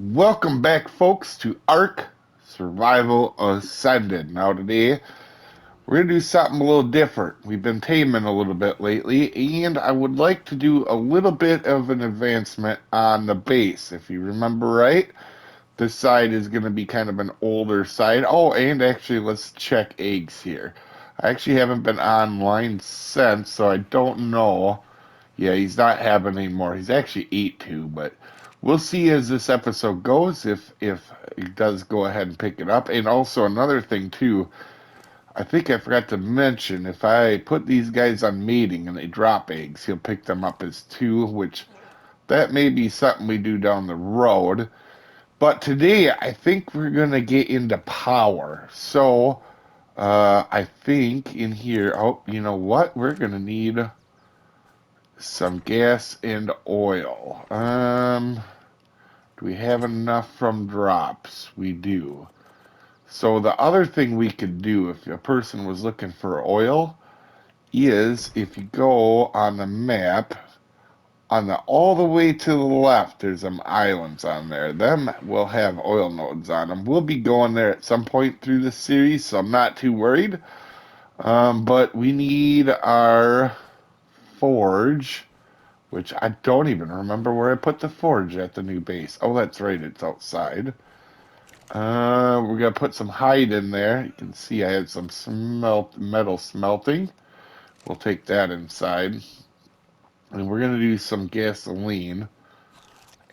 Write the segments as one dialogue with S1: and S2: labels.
S1: Welcome back, folks, to Ark Survival Ascended. Now, today we're going to do something a little different. We've been taming a little bit lately, and I would like to do a little bit of an advancement on the base. If you remember right, this side is going to be kind of an older side. Oh, and actually, let's check eggs here. I actually haven't been online since, so I don't know. Yeah, he's not having anymore. He's actually 8-2, but we'll see as this episode goes if he does go ahead and pick it up. And also another thing too, I think I forgot to mention if I put these guys on mating and they drop eggs, he'll pick them up as two, which that may be something we do down the road. But today I think we're gonna get into power. So I think in here, oh, you know what? We're gonna need some gas and oil. Do we have enough from drops? We do. So the other thing we could do if a person was looking for oil is if you go on the map on the all the way to the left, there's some islands on there. Them will have oil nodes on them. We'll be going there at some point through the series, so I'm not too worried. But we need our forge, which I don't even remember where I put the forge at the new base. Oh, that's right, it's outside. We're gonna put some hide in there. You can see I had some metal smelting. We'll take that inside. And we're gonna do some gasoline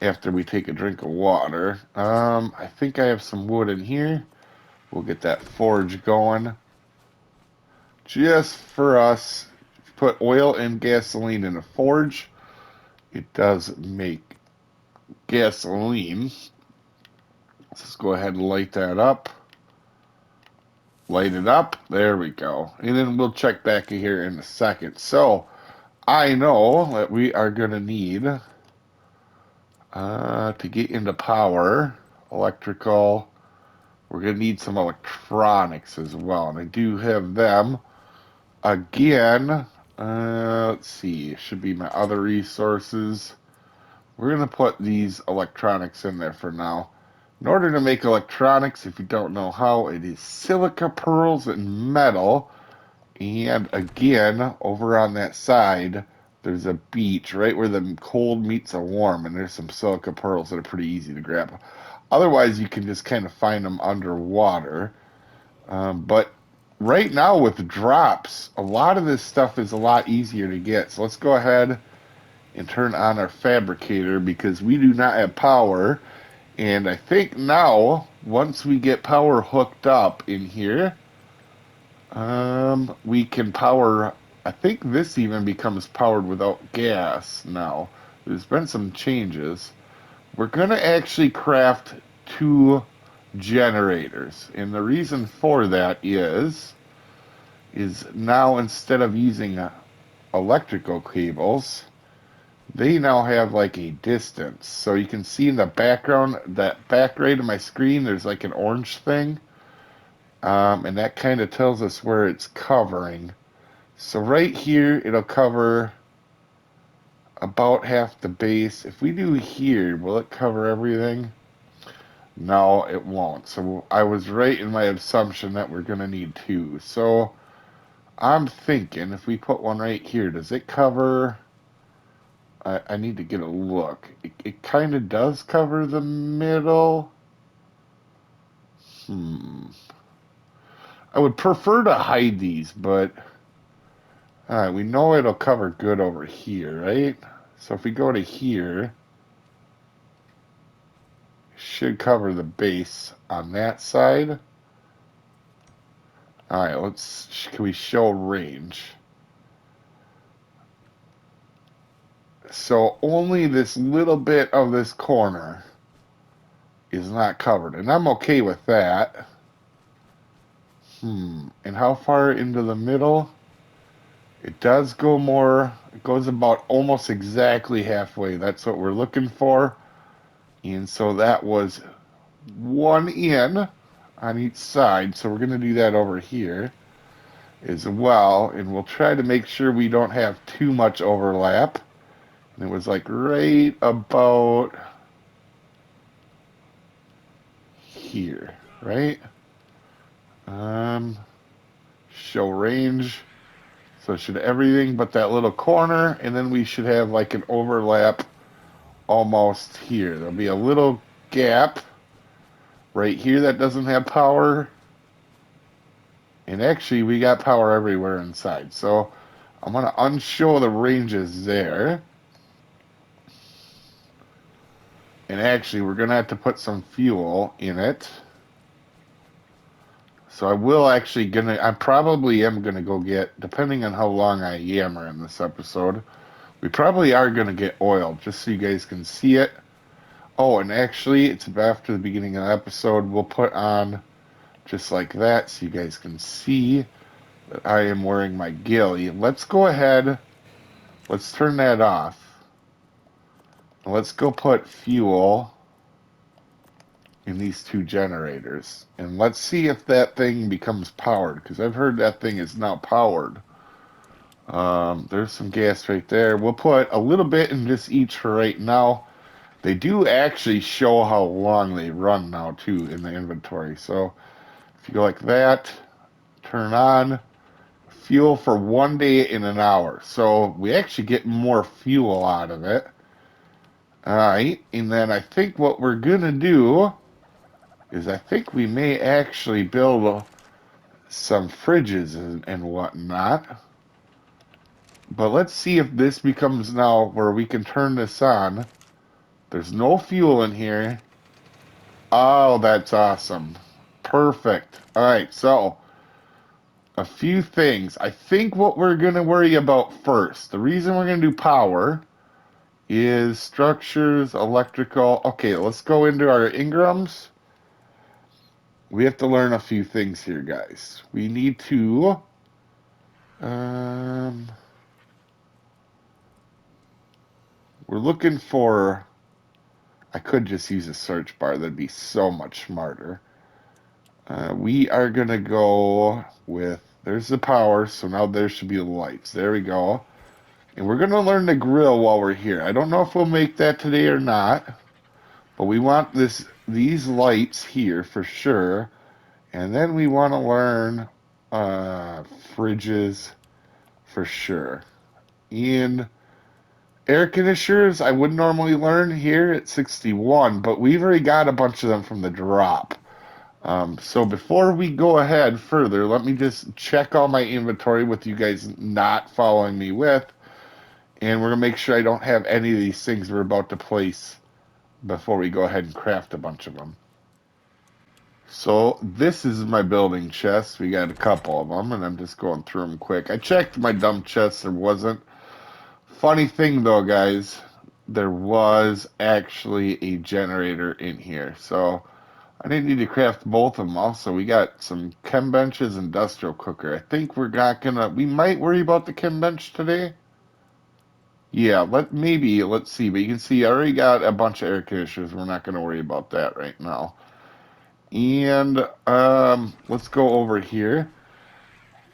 S1: after we take a drink of water. I think I have some wood in here. We'll get that forge going. Just for us, put oil and gasoline in a forge. It does make gasoline. Let's go ahead and light that up. Light it up. There we go. And then we'll check back here in a second. So I know that we are going to need to get into power, electrical. We're going to need some electronics as well. And I do have them. Again, let's see. Should be my other resources. We're going to put these electronics in there for now. In order to make electronics, if you don't know how, it is silica pearls and metal. And again, over on that side, there's a beach right where the cold meets the warm, and there's some silica pearls that are pretty easy to grab. Otherwise, you can just kind of find them underwater. But right now with drops, a lot of this stuff is a lot easier to get. So let's go ahead and turn on our fabricator because we do not have power. And I think now, once we get power hooked up in here, we can power. I think this even becomes powered without gas now. There's been some changes. We're going to actually craft two generators. And the reason for that is now instead of using electrical cables, they now have like a distance. So you can see in the background, that back right of my screen, there's like an orange thing. And that kind of tells us where it's covering. So right here, it'll cover about half the base. If we do here, will it cover everything? No, it won't. So I was right in my assumption that we're going to need two. So I'm thinking if we put one right here, does it cover... I need to get a look. It kind of does cover the middle. I would prefer to hide these, but we know it'll cover good over here, right? So if we go to here, it should cover the base on that side. All right, can we show range? So only this little bit of this corner is not covered, and I'm okay with that. And how far into the middle? It does go more, it goes about almost exactly halfway. That's what we're looking for. And so that was one in on each side. So we're going to do that over here as well. And we'll try to make sure we don't have too much overlap. And it was like right about here, right? Show range. So it should everything but that little corner, and then we should have like an overlap almost here. There'll be a little gap right here that doesn't have power. And actually, we got power everywhere inside. So I'm going to unshow the ranges there. And actually, we're going to have to put some fuel in it. So I will actually I probably am gonna go get, depending on how long I yammer in this episode, we probably are gonna get oil just so you guys can see it. Oh, and actually, it's after the beginning of the episode. We'll put on just like that so you guys can see that I am wearing my ghillie. Let's go ahead. Let's turn that off. Let's go put fuel in these two generators. And let's see if that thing becomes powered, because I've heard that thing is now powered. There's some gas right there. We'll put a little bit in just each for right now. They do actually show how long they run now, too, in the inventory. So if you go like that, turn on fuel for 1 day in an hour. So we actually get more fuel out of it. All right, and then I think what we're going to do is I think we may actually build some fridges and whatnot. But let's see if this becomes now where we can turn this on. There's no fuel in here. Oh, that's awesome. Perfect. All right, so a few things. I think what we're going to worry about first, the reason we're going to do power is structures, electrical. Okay, let's go into our Ingrams. We have to learn a few things here, guys. We need to... we're looking for... I could just use a search bar. That'd be so much smarter. We are going to go with... There's the power, so now there should be the lights. There we go. And we're going to learn the grill while we're here. I don't know if we'll make that today or not. But we want these lights here for sure. And then we want to learn fridges for sure. And air conditioners, I would normally learn here at 61, but we've already got a bunch of them from the drop. So before we go ahead further, let me just check all my inventory with you guys not following me with. And we're going to make sure I don't have any of these things we're about to place before we go ahead and craft a bunch of them. So this is my building chest. We got a couple of them, and I'm just going through them quick. I checked my dump chest. There wasn't. Funny thing, though, guys, there was actually a generator in here. So I didn't need to craft both of them. Also, we got some chem benches, industrial cooker. I think we're not gonna. We might worry about the chem bench today. Yeah, let's see. But you can see I already got a bunch of air conditioners. We're not gonna worry about that right now. And let's go over here.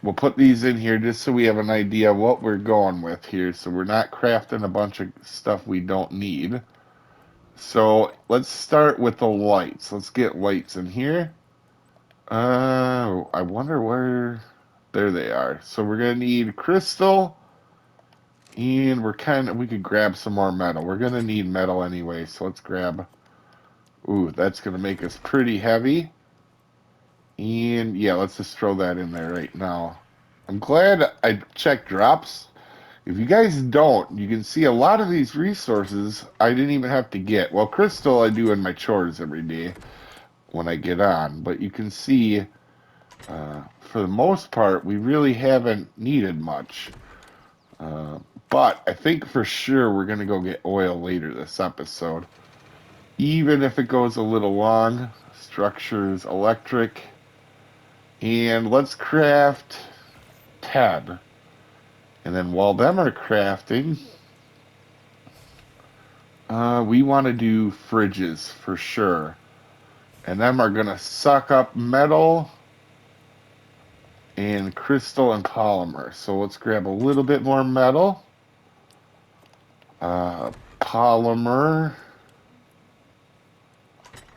S1: We'll put these in here just so we have an idea of what we're going with here. So we're not crafting a bunch of stuff we don't need. So let's start with the lights. Let's get lights in here. I wonder where... There they are. So we're going to need crystal. And we could grab some more metal. We're going to need metal anyway. So let's grab... Ooh, that's going to make us pretty heavy. And yeah, let's just throw that in there right now. I'm glad I checked drops. If you guys don't, you can see a lot of these resources I didn't even have to get. Well, crystal I do in my chores every day when I get on. But you can see, for the most part, we really haven't needed much. But I think for sure we're going to go get oil later this episode. Even if it goes a little long. Structures, electric... And let's craft 10. And then while them are crafting, we want to do fridges for sure. And them are going to suck up metal and crystal and polymer. So let's grab a little bit more metal. Polymer.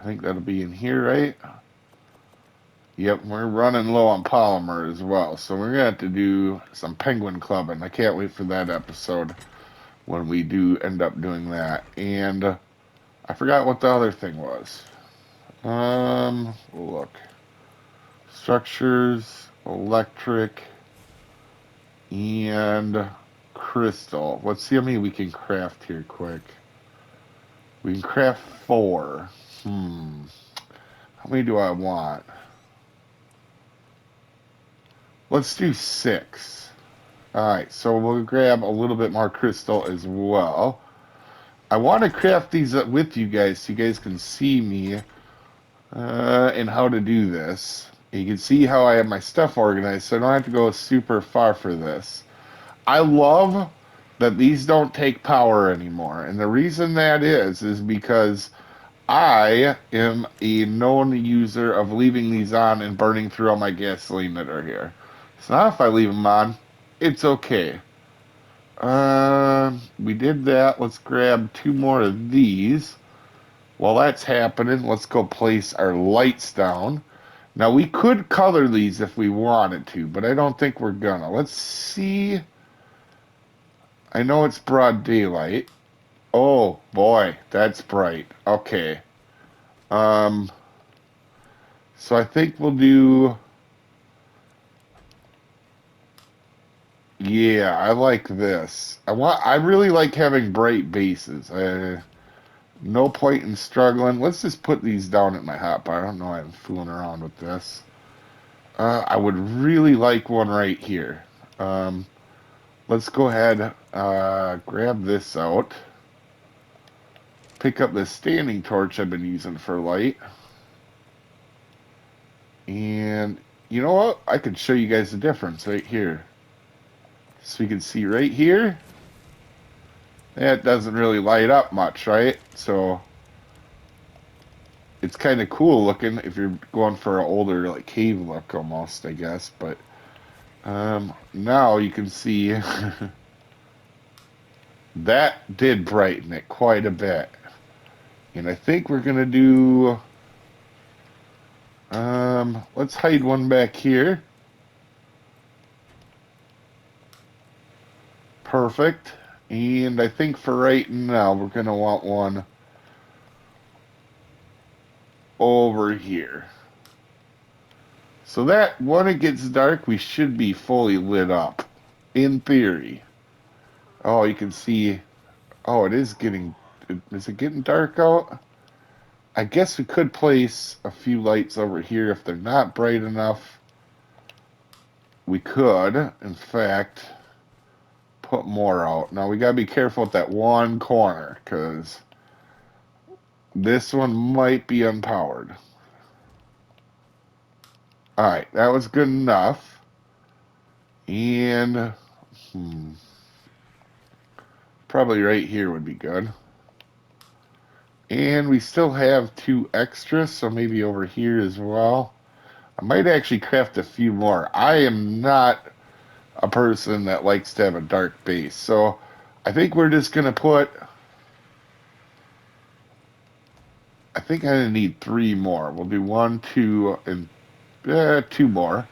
S1: think that'll be in here, right? Yep, we're running low on polymer as well, so we're gonna have to do some penguin clubbing. I can't wait for that episode when we do end up doing that. And I forgot what the other thing was. Look. Structures, electric, and crystal. Let's see how many we can craft here quick. We can craft 4. How many do I want? Let's do 6. Alright, so we'll grab a little bit more crystal as well. I want to craft these up with you guys so you guys can see me and how to do this. You can see how I have my stuff organized, so I don't have to go super far for this. I love that these don't take power anymore, and the reason that is because I am a known user of leaving these on and burning through all my gasoline that are here. So now if I leave them on, it's okay. We did that. Let's grab 2 more of these. While that's happening, let's go place our lights down. Now, we could color these if we wanted to, but I don't think we're gonna. Let's see. I know it's broad daylight. Oh, boy, that's bright. Okay. So I think we'll do... Yeah, I like this. I really like having bright bases. No point in struggling. Let's just put these down at my hotbar. I don't know why I'm fooling around with this. I would really like one right here. Let's go ahead, grab this out. Pick up this standing torch I've been using for light. And you know what? I could show you guys the difference right here. So you can see right here. That doesn't really light up much, right? So it's kind of cool looking if you're going for an older like cave look almost, I guess. But now you can see that did brighten it quite a bit. And I think we're gonna do let's hide one back here. Perfect. And I think for right now we're gonna want one over here. So that when it gets dark, we should be fully lit up, in theory. Oh, you can see, oh, it is getting, is it getting dark out? I guess we could place a few lights over here if they're not bright enough. We could, in fact, put more out. Now we gotta be careful with that one corner, because this one might be unpowered. Alright, that was good enough. And probably right here would be good. And we still have 2 extras, so maybe over here as well. I might actually craft a few more. I am not a person that likes to have a dark base, so I think we're just gonna put, I think I'm gonna need 3 more. We'll do 1, 2, and 2 more.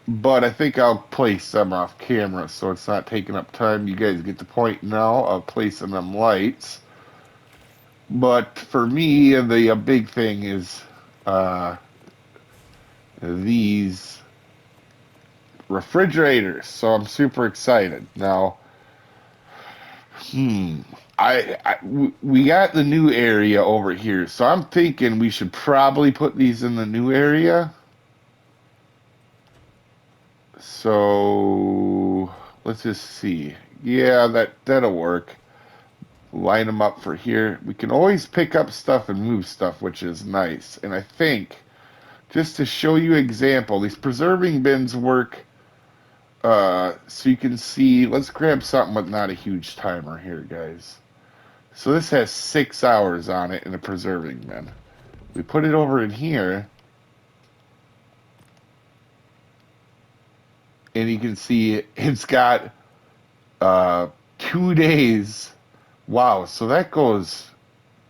S1: But I think I'll place them off camera so it's not taking up time. You guys get the point now of placing them lights. But for me, the big thing is these refrigerators. So I'm super excited. Now, we got the new area over here. So I'm thinking we should probably put these in the new area. So let's just see. Yeah, that'll work. Line them up for here. We can always pick up stuff and move stuff, which is nice. And I think, just to show you example, these preserving bins work so you can see. Let's grab something with not a huge timer here, guys. So this has 6 hours on it in a preserving bin. We put it over in here, and you can see it's got 2 days. Wow, so that goes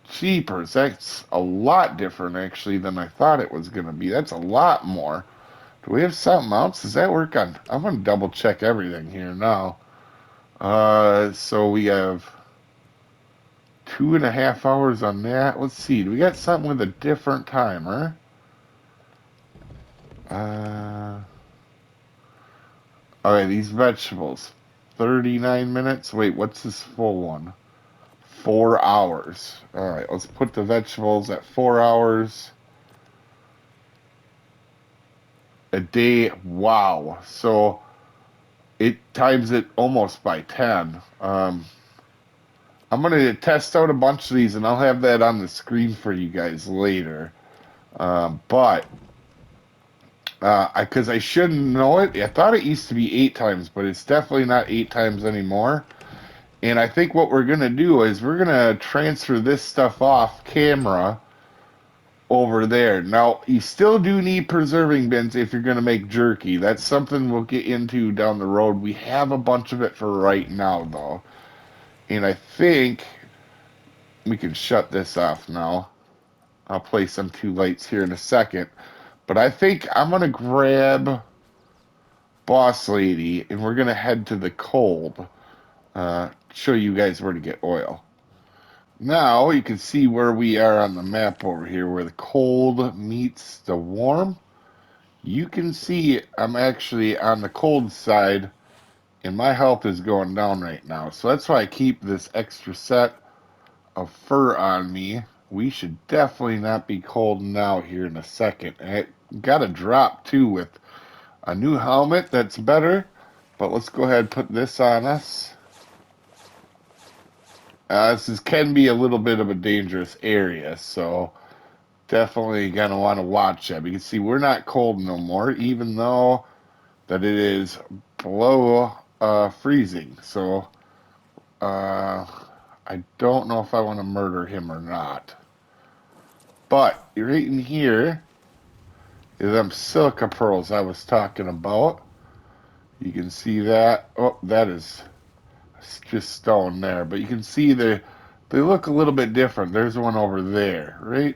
S1: Jeepers, that's a lot different actually than I thought it was going to be. That's a lot more. Do we have something else? Does that work on? I'm going to double check everything here now. So we have 2.5 hours on that. Let's see. Do we got something with a different timer? Okay, these vegetables. 39 minutes. Wait, what's this full one? 4 hours. All right, let's put the vegetables at 4 hours a day. Wow. So it times it almost by 10. I'm going to test out a bunch of these, and I'll have that on the screen for you guys later. But because I shouldn't know it, I thought it used to be 8 times, but it's definitely not 8 times anymore. And I think what we're going to do is we're going to transfer this stuff off camera over there. Now, you still do need preserving bins if you're going to make jerky. That's something we'll get into down the road. We have a bunch of it for right now, though. And I think we can shut this off now. I'll place some 2 lights here in a second. But I think I'm going to grab Boss Lady, and we're going to head to the cold. Show you guys where to get oil. Now you can see where we are on the map over here, where the cold meets the warm. You can see I'm actually on the cold side, and my health is going down right now. So that's why I keep this extra set of fur on me. We should definitely not be cold now here in a second. I got a drop too with a new helmet that's better, but let's go ahead and put this on us. Can be a little bit of a dangerous area, so definitely gonna want to watch that. You can see we're not cold no more, even though that it is below freezing. So I don't know if I want to murder him or not. But right in here is them silica pearls I was talking about. You can see that. Oh, that is just stone there. But you can see they look a little bit different. There's one over there, right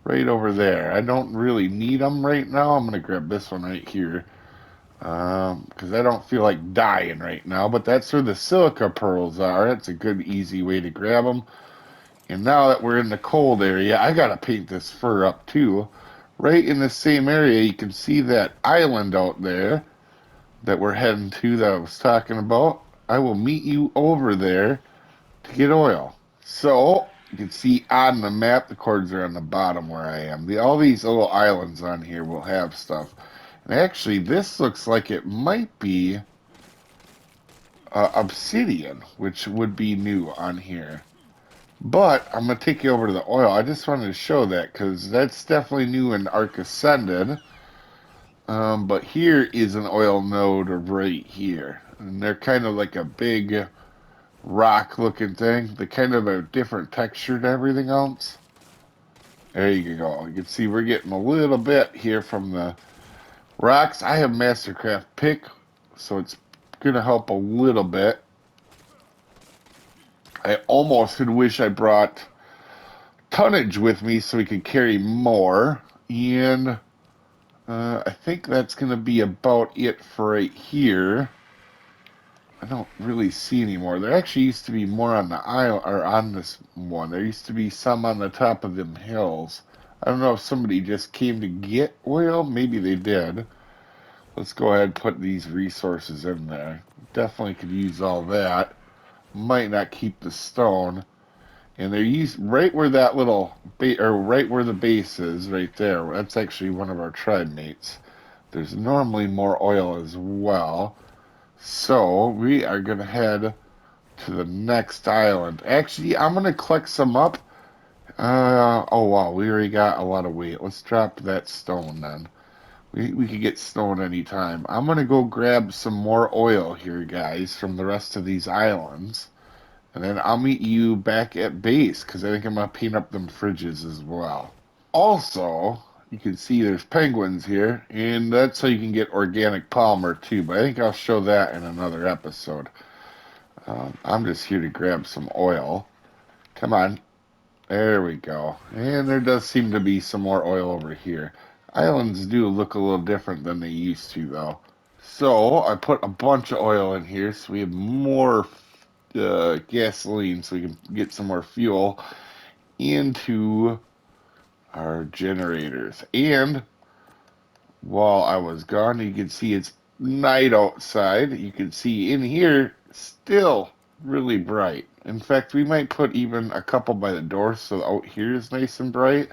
S1: over there. I don't really need them right now. I'm going to grab this one right here because I don't feel like dying right now. But that's where the silica pearls are. It's a good, easy way to grab them. And now that we're in the cold area, I got to paint this fur up too. Right in the same area, you can see that island out there that we're heading to that I was talking about. I will meet you over there to get oil. So, you can see on the map, the cords are on the bottom where I am. All these little islands on here will have stuff. And actually, this looks like it might be obsidian, which would be new on here. But I'm going to take you over to the oil. I just wanted to show that because that's definitely new in Ark Ascended. But here is an oil node right here. And they're kind of like a big rock looking thing. They're kind of a different texture to everything else. There you go. You can see we're getting a little bit here from the rocks. I have Mastercraft pick, so it's going to help a little bit. I almost could wish I brought tonnage with me so we could carry more. And I think that's going to be about it for right here. I don't really see any more. There actually used to be more on the island, or on this one. There used to be some on the top of them hills. I don't know if somebody just came to get oil. Maybe they did. Let's go ahead and put these resources in there. Definitely could use all that. Might not keep the stone. And they're used right where that little or right where the base is, right there. That's actually one of our tribe mates. There's normally more oil as well. So we are gonna head to the next island. Actually, I'm gonna collect some up. Oh wow, we already got a lot of weight. Let's drop that stone then. We could get stone anytime. I'm gonna go grab some more oil here, guys, from the rest of these islands. And then I'll meet you back at base, because I think I'm going to paint up them fridges as well. Also, you can see there's penguins here, and that's how you can get organic polymer too, but I think I'll show that in another episode. I'm just here to grab some oil. Come on. There we go. And there does seem to be some more oil over here. Islands do look a little different than they used to, though. So I put a bunch of oil in here so we have more gasoline so we can get some more fuel into our generators. And while I was gone, you can see it's night outside. You can see in here still really bright. In fact, we might put even a couple by the door so out here is nice and bright.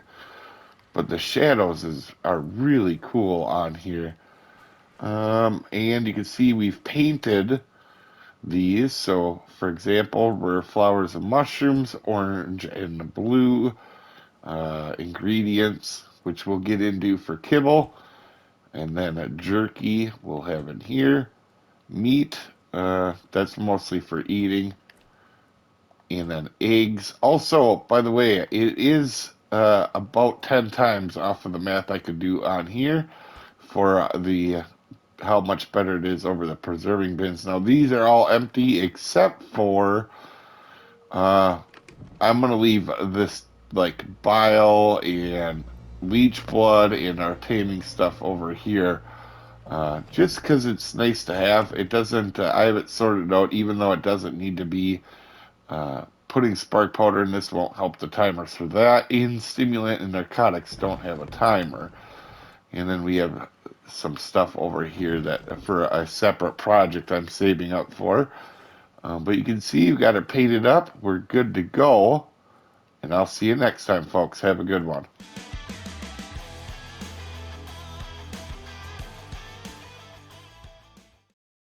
S1: But the shadows are really cool on here. And you can see we've painted these. So, for example, we're flowers and mushrooms, orange and blue ingredients, which we'll get into for kibble. And then a jerky we'll have in here. Meat, that's mostly for eating. And then eggs. Also, by the way, it is about 10 times off of the math I could do on here for the how much better it is over the preserving bins. Now, these are all empty except for I'm going to leave this like bile and leech blood and our taming stuff over here. Just because it's nice to have. It doesn't, I have it sorted out, even though it doesn't need to be. Putting spark powder in this won't help the timers for that. And stimulant and narcotics don't have a timer. And then we have some stuff over here that for a separate project I'm saving up for. But you can see you've got it painted up. We're good to go. And I'll see you next time, folks. Have a good one.